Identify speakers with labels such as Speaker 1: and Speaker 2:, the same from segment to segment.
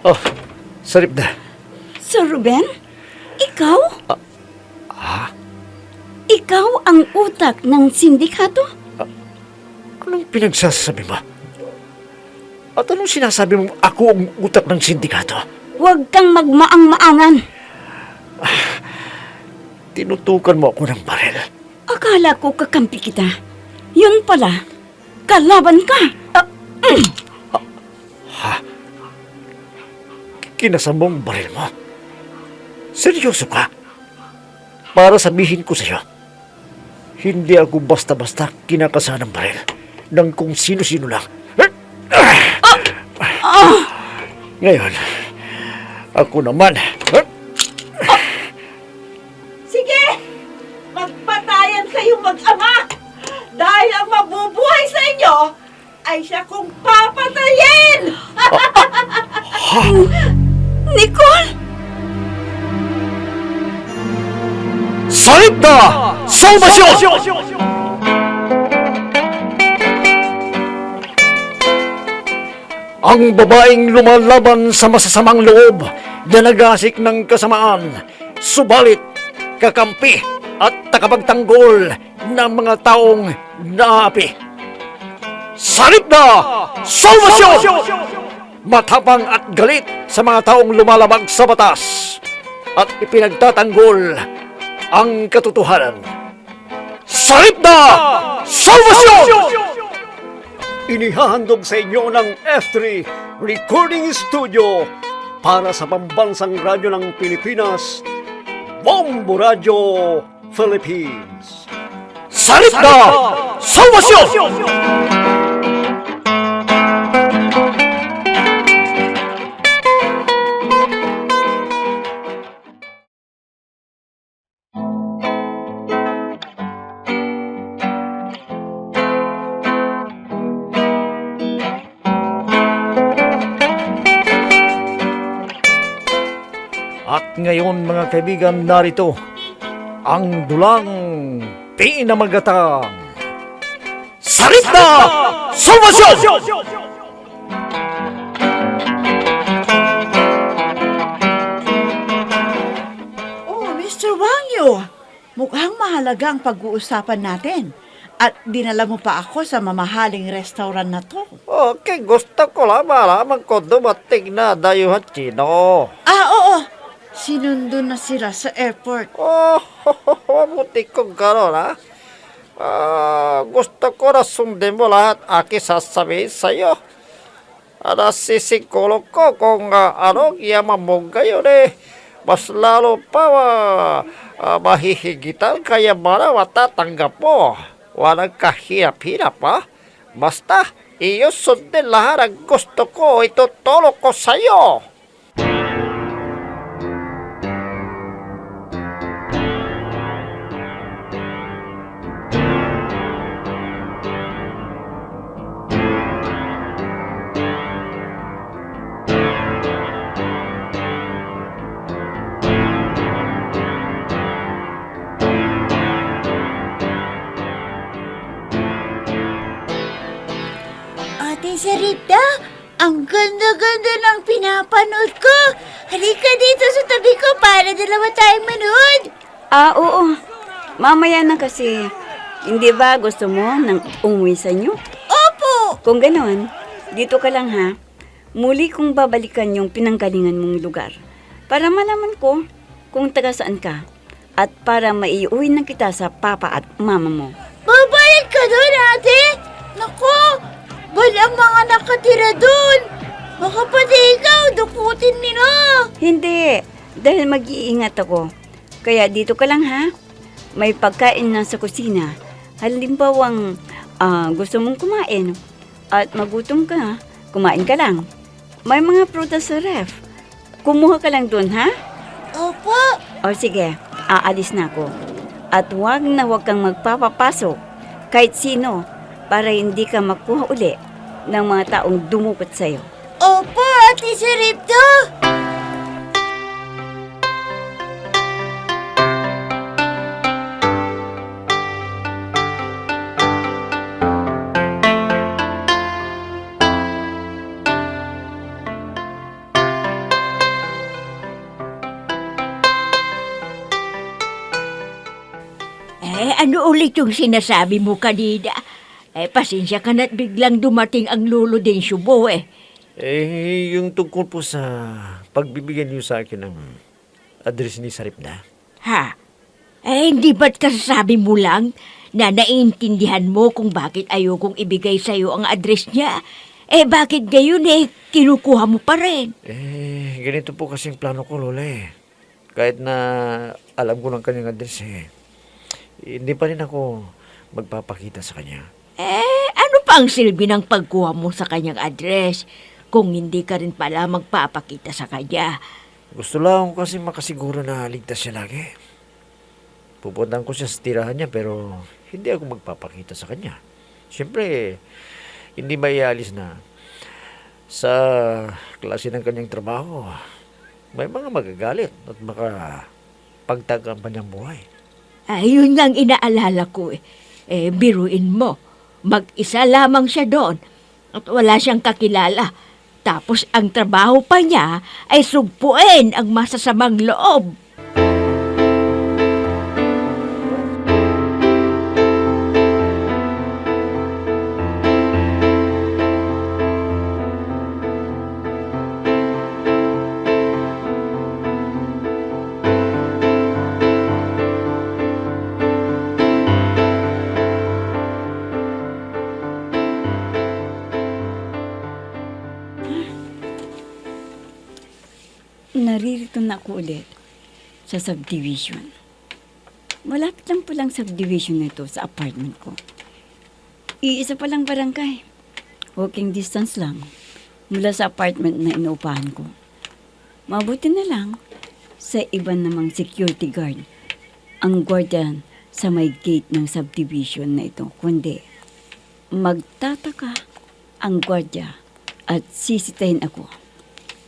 Speaker 1: Oh, sarip na.
Speaker 2: Sir Ruben? Ikaw? Ikaw ang utak ng sindikato?
Speaker 1: Anong pinagsasabi mo? At anong sinasabi mo ako ang utak ng sindikato?
Speaker 2: Huwag kang magmaang-maangan.
Speaker 1: Tinutukan mo ako ng baril.
Speaker 2: Akala ko kakampi kita. Yun pala, kalaban ka.
Speaker 1: Kinasam mo ang baril mo. Seryoso ka? Para sabihin ko sa'yo, hindi ako basta-basta kinakasa ng baril ng kung sino-sino lang. Ngayon, ako naman.
Speaker 3: Sige! Magpatayan kayong mag-ama! Dahil ang mabubuhay sa inyo ay siya kong papatayin!
Speaker 2: Nicole!
Speaker 1: Salip na! Salvasyon! Ang babaeng lumalaban sa masasamang loob na nagasik ng kasamaan, subalit kakampi at takapagtanggol ng mga taong naapi. Salip na! Salvasyon! Matapang at galit sa mga taong lumalabag sa batas at ipinagtatanggol ang katotohanan. Salip na! Salvasyon! Inihahandog sa inyo ng F3 Recording Studio para sa pambansang radyo ng Pilipinas, Bombo Radio Philippines. Salip na! Salvasyon! At ngayon mga kaibigan, narito ang dulang pinamagatang Salip na! Salvasyon!
Speaker 3: Oh, Mr. Wangyo, mukhang mahalaga ang pag-uusapan natin. At dinala mo pa ako sa mamahaling restaurant na to.
Speaker 1: Okay, gusto ko lang malaman kung dumating na dayuhan Chino.
Speaker 3: Oo. Sinundo na sila sa airport.
Speaker 1: Mabuti kong gano'n, ha? Gusto ko na sundin mo lahat aking sasabihin sa'yo. Nasisiguro ko kung anong yaman mong gayon mas lalo pa mahihigitan kaya mana matatanggap mo. Walang kahirap-hirap, ha? Basta, iyo sundin lahat ang gusto ko, itutulong ko sa'yo.
Speaker 3: Ate Sarita, ang ganda-ganda ng pinapanood ko. Halika dito sa tabi ko para dalawa tayong manood.
Speaker 2: Oo. Mamaya na kasi. Hindi ba gusto mo nang umuwi sa inyo?
Speaker 3: Opo!
Speaker 2: Kung ganon, dito ka lang ha. Muli kong babalikan yung pinanggalingan mong lugar. Para malaman ko kung taga saan ka. At para maiuwi na kita sa papa at mama mo.
Speaker 3: Babalik ka doon, ate? Naku, walang mga nakatira doon. Baka pati ikaw, dukutin nila.
Speaker 2: Hindi, dahil mag-iingat ako. Kaya dito ka lang ha. May pagkain na sa kusina. Halimbawang gusto mong kumain at magutom ka, kumain ka lang. May mga prutas sa ref. Kumuha ka lang doon ha.
Speaker 3: Opo.
Speaker 2: O sige, aalis na ako. At huwag kang magpapapasok kahit sino para hindi ka makuha uli ng mga taong dumukot sa'yo.
Speaker 3: Opo, Ate Sarita.
Speaker 4: ano ulit yung sinasabi mo kanina? Pasensya ka na't biglang dumating ang lolo din Shubo
Speaker 1: Yung tungkol po sa pagbibigyan niyo sa akin ng address ni Saripna.
Speaker 4: Ha? Hindi ba't kasasabi mo lang na naiintindihan mo kung bakit ayokong ibigay sa'yo ang address niya? Bakit gayon kinukuha mo pa rin?
Speaker 1: Ganito po kasing plano ko, Lola Kahit na alam ko ng kanyang address hindi pa rin ako magpapakita sa kanya.
Speaker 4: Ano pa ang silbi ng pagkuha mo sa kanyang address kung hindi ka rin pala magpapakita sa kanya?
Speaker 1: Gusto lang ko kasi makasiguro na ligtas siya lagi. Pupuntahan ko siya sa tirahan niya pero hindi ako magpapakita sa kanya. Siyempre, hindi maialis na sa klase ng kanyang trabaho. May mga magagalit at makapagtag ang kanyang buhay.
Speaker 4: Yun nga ang inaalala ko biruin mo. Mag-isa lamang siya doon at wala siyang kakilala. Tapos ang trabaho pa niya ay sugpuin ang masasamang loob.
Speaker 2: Naririto na ako ulit sa subdivision. Malapit lang po lang subdivision nito sa apartment ko. Iisa pa lang barangay. Walking distance lang mula sa apartment na inuupahan ko. Mabuti na lang sa iba namang security guard ang guardian sa may gate ng subdivision na ito. Kundi magtataka ang guardia at sisitahin ako.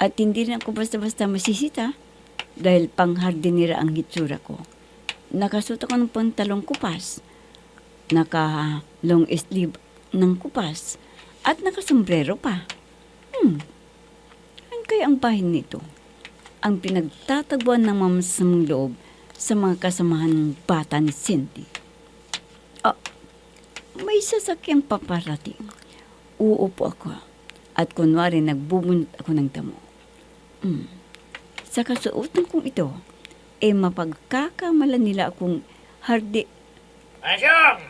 Speaker 2: At hindi rin ako basta-basta masisita dahil panghardinera ang hitsura ko. Nakasuot ako ng pantalong kupas, naka-long sleeve ng kupas, at nakasombrero pa. Ano kaya ang bahin nito? Ang pinagtatagpuan ng mamasamang loob sa mga kasamahan ng bata ni Cindy. May sasakyang paparating. Uupo ako at kunwari nagbubunot ako ng damo. Sa kasuotan kong ito, mapagkakamalan nila akong hardi.
Speaker 1: Asyong!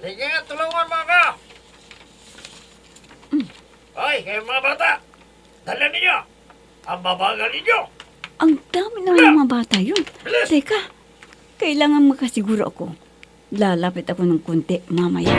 Speaker 1: Ligyan, tulungan mo ako! Hoy, kayo mga bata! Dala ninyo! Ang babagal ninyo!
Speaker 2: Ang dami ng mga bata yun. Teka, kailangan makasiguro ako. Lalapit ako ng konti mamaya.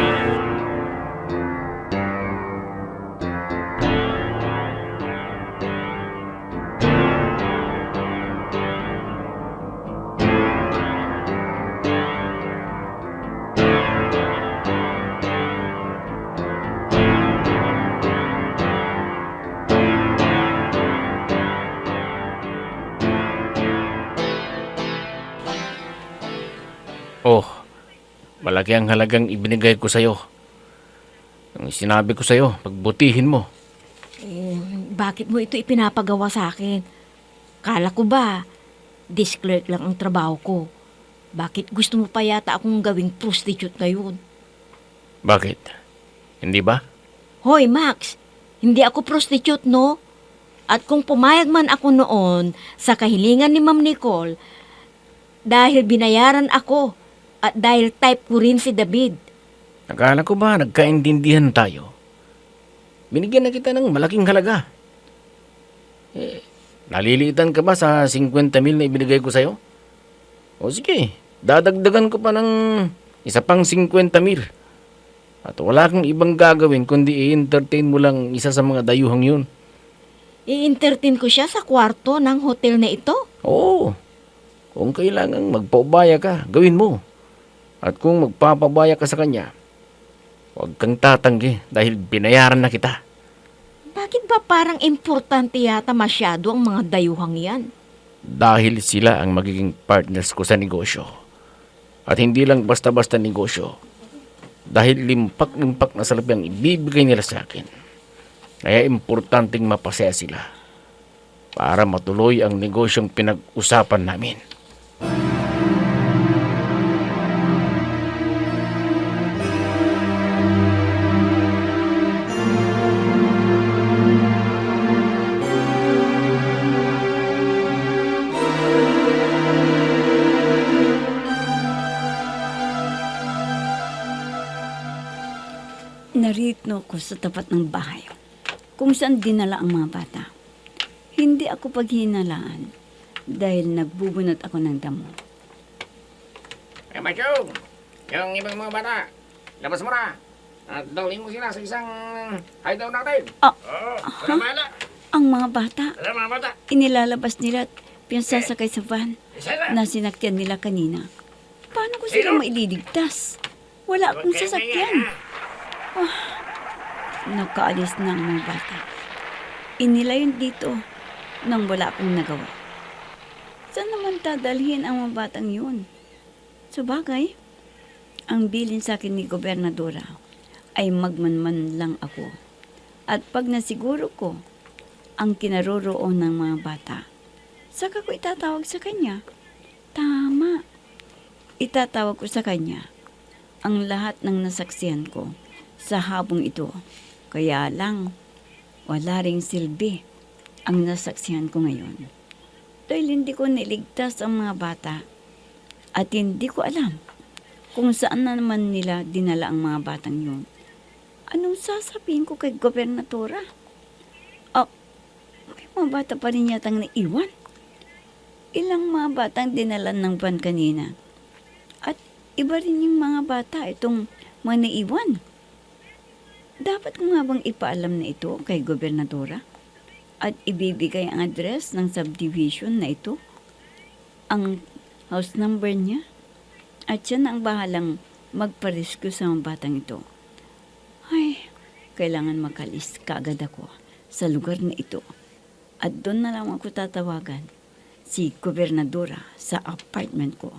Speaker 5: Oh, malaki ang halagang ibinigay ko sa'yo. Ang sinabi ko sa'yo, pagbutihin mo.
Speaker 4: Bakit mo ito ipinapagawa sa akin? Kala ko ba, desk clerk lang ang trabaho ko. Bakit gusto mo pa yata akong gawing prostitute ngayon?
Speaker 5: Bakit? Hindi ba?
Speaker 4: Hoy, Max, hindi ako prostitute, no? At kung pumayag man ako noon sa kahilingan ni Ma'am Nicole, dahil binayaran ako at dahil type ko rin si David.
Speaker 5: Akala ko ba nagkaintindihan tayo? Binigyan na kita ng malaking halaga. Naliliitan ka ba sa 50,000 na ibinigay ko sa'yo? O sige, dadagdagan ko pa ng isa pang 50,000. At wala kang ibang gagawin kundi i-entertain mo lang isa sa mga dayuhang yun.
Speaker 4: I-entertain ko siya sa kwarto ng hotel na ito?
Speaker 5: Oo. Kung kailangang magpaubaya ka, gawin mo. At kung magpapabaya ka sa kanya, huwag kang tatanggi dahil binayaran na kita.
Speaker 4: Bakit ba parang importante yata masyado ang mga dayuhang yan?
Speaker 5: Dahil sila ang magiging partners ko sa negosyo. At hindi lang basta-basta negosyo. Dahil limpak-limpak na salapi ang ibibigay nila sa akin. Kaya importanteng mapasaya sila para matuloy ang negosyong pinag-usapan namin.
Speaker 2: Narito ko sa tapat ng bahay kung saan dinala ang mga bata. Hindi ako paghinalaan dahil nagbubunot ako ng damo.
Speaker 5: Eh, Machong! Yung ibang mga bata, labas mo na. At dalhin mo sila sa isang hideout natin.
Speaker 2: Ah,
Speaker 5: Tama.
Speaker 2: Ang mga bata,
Speaker 5: Mga bata.
Speaker 2: inilalabas nila at pinasasakay sa van na sinakyan nila kanina. Paano ko sila maililigtas? Wala akong sasakyan. Nakaalis na ang mga bata. Inilayon dito nang wala akong nagawa. Saan naman dadalhin ang mga batang yun? Sabagay, ang bilin sa akin ni Gobernadora ay magmanman lang ako. At pag nasiguro ko ang kinaroroon ng mga bata, saka ko itatawag sa kanya. Tama. Itatawag ko sa kanya ang lahat ng nasaksihan ko sa habong ito. Kaya lang, wala ring silbi ang nasaksihan ko ngayon. Dahil hindi ko niligtas ang mga bata at hindi ko alam kung saan na naman nila dinala ang mga batang yun. Anong sasabihin ko kay Gobernadora? May mga bata pa rin yatang naiwan. Ilang mga batang dinalan ng van kanina. At iba rin yung mga bata itong mga naiwan. Dapat ko nga bang ipaalam na ito kay Gobernadora? At ibibigay ang address ng subdivision na ito? Ang house number niya? At siya na ang bahalang magparescue sa mga batang ito. Ay, kailangan makalis kaagad ako sa lugar na ito. At doon na lang ako tatawagan si Gobernadora sa apartment ko.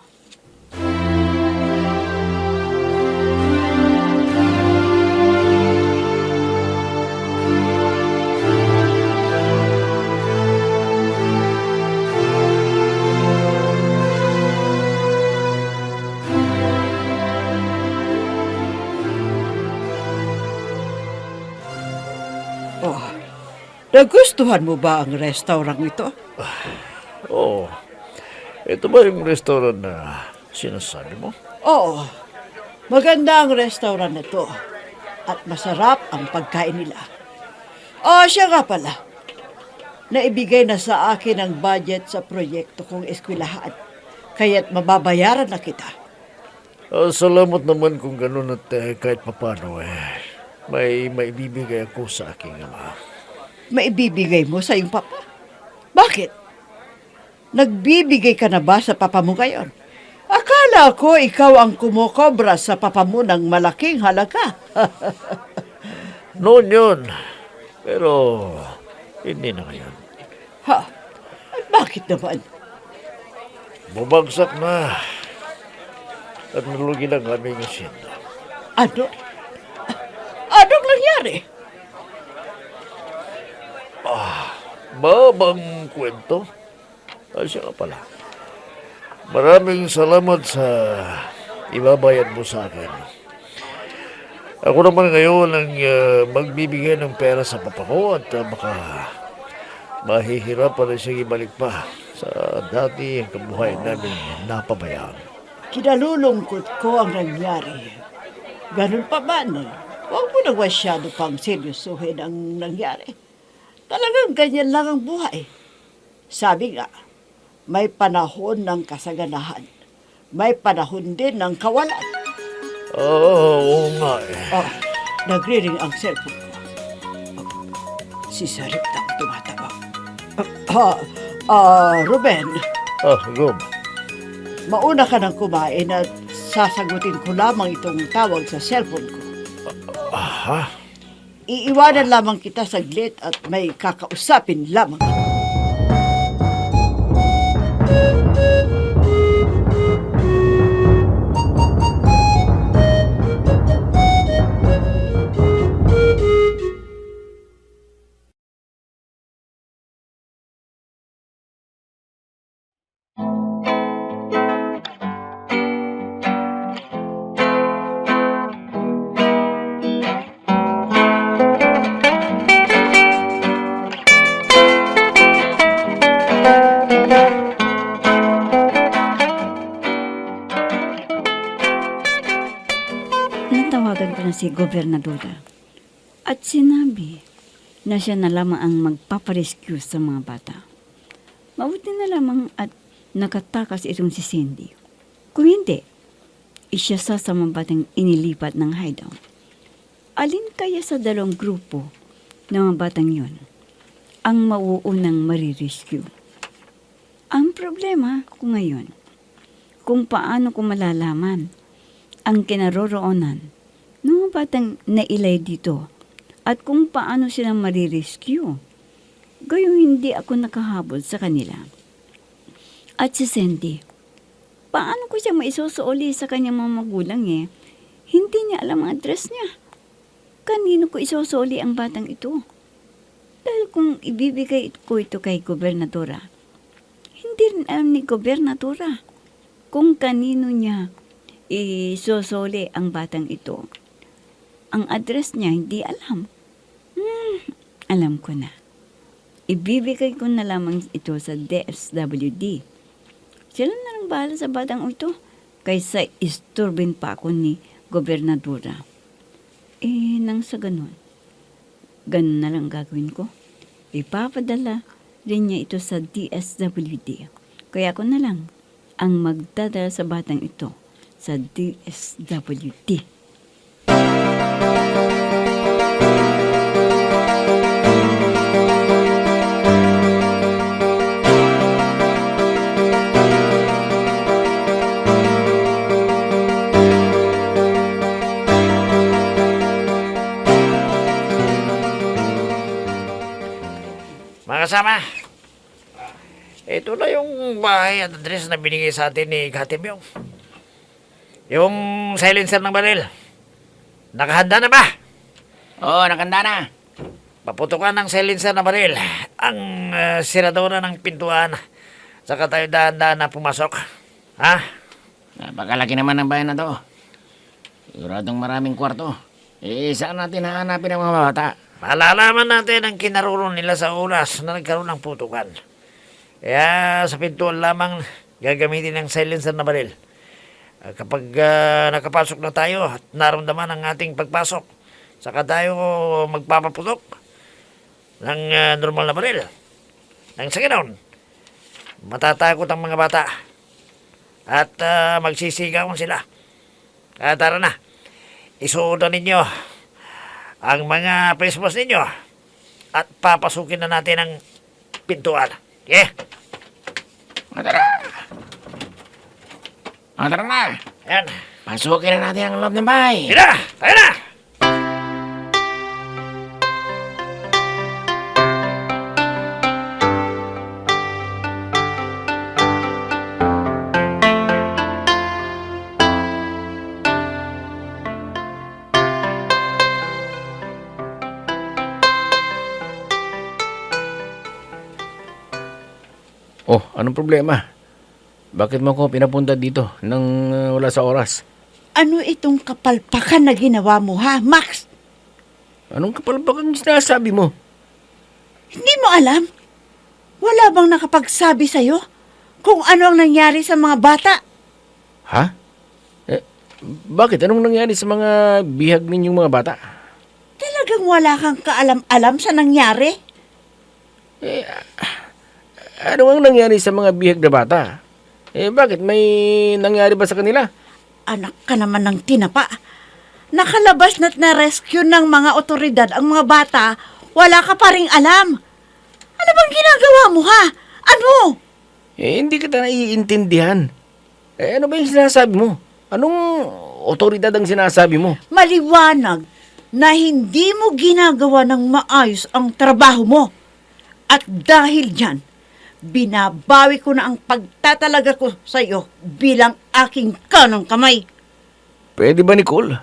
Speaker 3: Oh, nagustuhan mo ba ang restaurant ito?
Speaker 1: Oo. Ito ba yung restaurant na sinasabi mo?
Speaker 3: Oo, maganda ang restaurant na ito. At masarap ang pagkain nila. Oh, siya nga pala. Naibigay na sa akin ang budget sa proyekto kong eskwelahan. Kaya't mababayaran na kita.
Speaker 1: Salamat naman kung ganun at kahit papano may maibibigay ako sa aking ama.
Speaker 3: Maibibigay mo sa iyong papa? Bakit? Nagbibigay ka na ba sa papa mo ngayon? Akala ko ikaw ang kumokobra sa papa mo ng malaking halaga.
Speaker 1: Noon yun. Pero hindi na ngayon.
Speaker 3: Ha? At bakit naman?
Speaker 1: Bumagsak na. At nalugi lang aming asyenda.
Speaker 3: Ano? Anong nangyari?
Speaker 1: Babang kwento? Siya ka pala. Maraming salamat sa ibabayad mo sa akin. Ako naman ngayon ang magbibigay ng pera sa papa ko at baka mahihirapan na siyang ibalik pa sa dati ang kabuhay namin napabayaan.
Speaker 3: Kinalulungkot ko ang nangyari. Ganun pa man, huwag mo na masyado pang seryosohin ang nangyari. Talagang ganyan lang ang buhay. Sabi nga, may panahon ng kasaganahan. May panahon din ng kawalan.
Speaker 1: Oo nga
Speaker 3: Oh, nagre-ring ang cellphone ko. Si Sarip na ang tumatawag. Ruben,
Speaker 1: Rob.
Speaker 3: mauna ka nang kumain at sasagutin ko lamang itong tawag sa cellphone ko.
Speaker 1: Aha.
Speaker 3: Iiwanan lamang kita saglit at may kakausapin lamang.
Speaker 2: Natawagan ko na si Gobernadora At sinabi na siya na lamang ang magpaparescue sa mga bata. Mabuti na lamang at nakatakas itong si Cindy. Kung hindi, siya sa mga batang inilipat ng hideout. Alin kaya sa dalawang grupo ng mga batang yon ang mauunang marirescue? Ang problema ko ngayon, kung paano ko malalaman ang kinaroroonan ng mga batang nailay dito at kung paano sila marirescue. Gayong hindi ako nakahabol sa kanila. At si Cindy, paano ko siya maisusuoli sa kanyang mga magulang eh? Hindi niya alam ang address niya. Kanino ko isusuli ang batang ito? Dahil kung ibibigay ko ito kay gobernadora, hindi rin alam ni gobernadora kung kanino niya isusuli ang batang ito. Ang address niya hindi alam. Alam ko na. Ibibigay ko na lamang ito sa DSWD. Sila na lang bahala sa batang ito kaysa isturbin pa ako ni gobernadora. Nang sa ganun na lang gagawin ko. Ipapadala rin niya ito sa DSWD. Kaya ako na lang ang magdadala sa batang ito sa DSWD.
Speaker 1: Mga kasama, ito na yung bahay at address na binigay sa atin ni Katimyong. Yung silencer ng baril. Nakahanda na ba?
Speaker 5: Oo, nakanda na.
Speaker 1: Paputukan ng silencer ng baril ang siradora ng pintuan. Saka tayo dahan-dahan na pumasok. Ha?
Speaker 5: Napakalaki naman ng bayan na to. Siguradong maraming kwarto. Saan natin hahanapin ang mga bata?
Speaker 1: Malalaman natin ang kinaroroonan nila sa oras na nagkaroon ng putukan. Kaya sa pintuan lamang gagamitin ng silencer na baril. Kapag nakapasok na tayo at naramdaman ang ating pagpasok, saka tayo magpapaputok ng normal na baril. Nang sa ganoon, matatakot ang mga bata at magsisigawan sila. Kaya tara na, isuodan ninyo ang mga Christmas ninyo at papasukin na natin ang pintuan. Yeah?
Speaker 5: Tara! Tara na!
Speaker 1: Yan.
Speaker 5: Pasukin na natin ang loob ng bahay.
Speaker 1: Tira! Tayo na!
Speaker 5: Oh, anong problema? Bakit mo ako pinapunta dito nang wala sa oras?
Speaker 3: Ano itong kapalpakan na ginawa mo, ha, Max?
Speaker 5: Anong kapalpakan sinasabi mo?
Speaker 3: Hindi mo alam? Wala bang nakapagsabi sa'yo kung ano ang nangyari sa mga bata?
Speaker 5: Ha? Bakit? Anong nangyari sa mga bihag ninyong mga bata?
Speaker 3: Talagang wala kang kaalam-alam sa nangyari?
Speaker 5: Ano ang nangyari sa mga bihag na bata? Bakit? May nangyari ba sa kanila?
Speaker 3: Anak ka naman ng tinapa. Nakalabas na't na-rescue ng mga otoridad ang mga bata, wala ka pa ring alam. Ano bang ginagawa mo, ha? Ano?
Speaker 5: Hindi kita naiintindihan. Ano ba yung sinasabi mo? Anong otoridad ang sinasabi mo?
Speaker 3: Maliwanag na hindi mo ginagawa ng maayos ang trabaho mo. At dahil dyan, binabawi ko na ang pagtatalaga ko sa iyo bilang aking kanang kamay.
Speaker 5: Pwede ba, Nicole?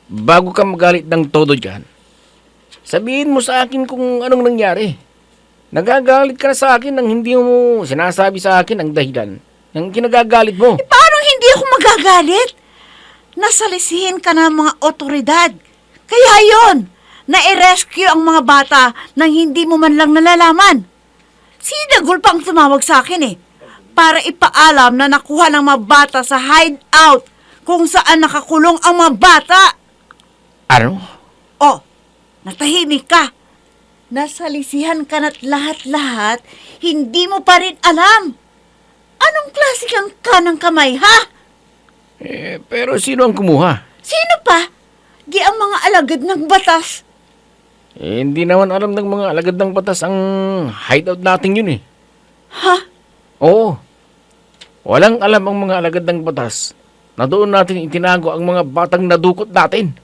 Speaker 5: Bago ka magalit ng todo dyan, sabihin mo sa akin kung anong nangyari. Nagagalit ka na sa akin nang hindi mo sinasabi sa akin ang dahilan ng kinagagalit mo.
Speaker 3: Paano hindi ako magagalit? Nasalisihin ka ng mga otoridad. Kaya yon, na-rescue ang mga bata nang hindi mo man lang nalalaman. Si Dagol pa ang tumawag sa akin para ipaalam na nakuha ng mga bata sa hideout kung saan nakakulong ang mga bata.
Speaker 5: Ano?
Speaker 3: Oh, Natahimik ka. Nasalisihan ka na't lahat-lahat, hindi mo pa rin alam. Anong klase kang kanang kamay, ha?
Speaker 5: Pero sino ang kumuha?
Speaker 3: Sino pa? Di ang mga alagad ng batas.
Speaker 5: Hindi naman alam ng mga alagad ng batas ang hideout natin yun eh.
Speaker 3: Ha?
Speaker 5: Oo. Walang alam ang mga alagad ng batas na doon natin itinago ang mga batang nadukot natin.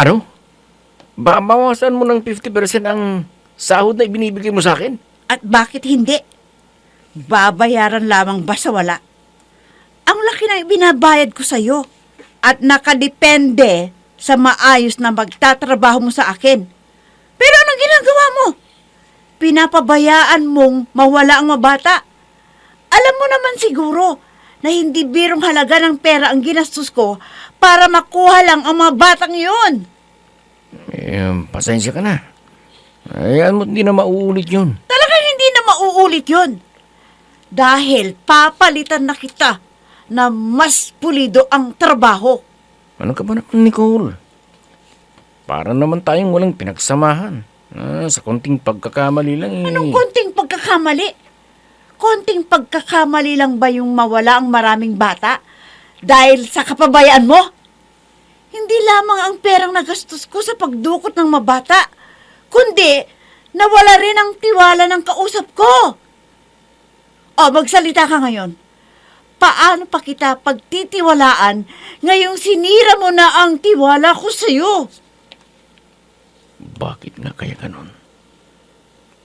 Speaker 5: Ano? Bawasan mo ng 50% ang sahod na ibinibigay mo sa akin?
Speaker 3: At bakit hindi? Babayaran lamang ba sa wala? Ang laki na ibinabayad ko sa'yo at nakadepende sa maayos na magtatrabaho mo sa akin. Pero anong ginagawa mo? Pinapabayaan mong mawala ang mabata. Alam mo naman siguro na hindi birong halaga ng pera ang ginastos ko para makuha lang ang mga batang yun.
Speaker 5: Pasensya ka na. Ayan mo, hindi na mauulit yun.
Speaker 3: Talagang hindi na mauulit yun. Dahil papalitan na kita na mas pulido ang trabaho.
Speaker 5: Ano ka ba naman, Nicole? Para naman tayong walang pinagsamahan. Sa konting pagkakamali lang eh.
Speaker 3: Anong konting pagkakamali? Konting pagkakamali lang ba yung mawala ang maraming bata? Dahil sa kapabayaan mo? Hindi lamang ang perang nagastos ko sa pagdukot ng mabata, kundi nawala rin ang tiwala ng kausap ko. O, magsalita ka ngayon. Paano pa kita pagtitiwalaan ngayong sinira mo na ang tiwala ko sa'yo?
Speaker 5: Bakit nga kaya ganon?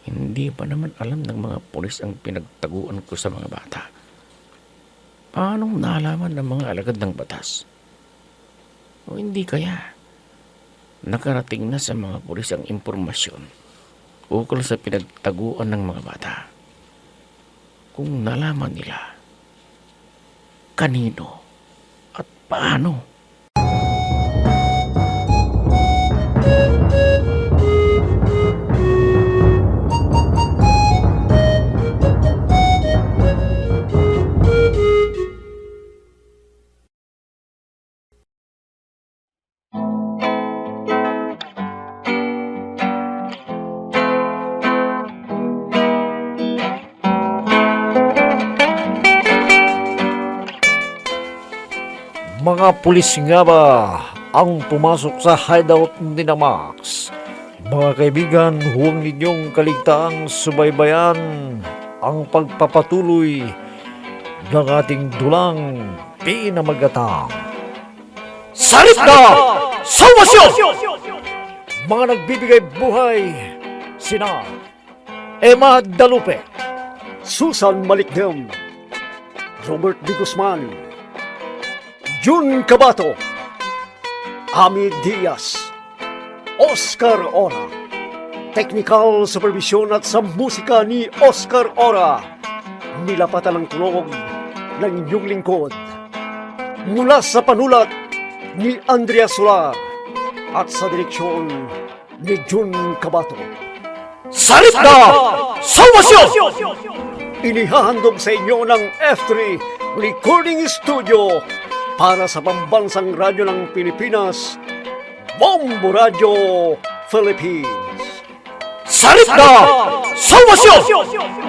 Speaker 5: Hindi pa naman alam ng mga pulis ang pinagtaguan ko sa mga bata. Paano nalaman ng mga alagad ng batas? O hindi kaya nakarating na sa mga pulis ang impormasyon ukol sa pinagtaguan ng mga bata? Kung nalaman nila, kanino at paano?
Speaker 1: Mga pulis nga ba ang pumasok sa hideout ni na Max? Mga kaibigan, huwag ninyong kaligtaang subaybayan ang pagpapatuloy ng ating dulang pinamagatang Salit na Salvasyon! Mga nagbibigay buhay, sina Emma Dalupe, Susan Malikdem, Robert D. Guzman, Jun Cabato, Ami Diaz, Oscar Ora, technical supervision at sa musika ni Oscar Ora, nilapatan ng tulog ng inyong lingkod. Mula sa panulat ni Andrea Solar at sa direksyon ni Jun Cabato. Salit na Salvasyon! Inihahandog sa inyo ng F3 Recording Studio para sa pambansang radyo ng Pilipinas, Bombo Radio Philippines. Salit na Salvasyon!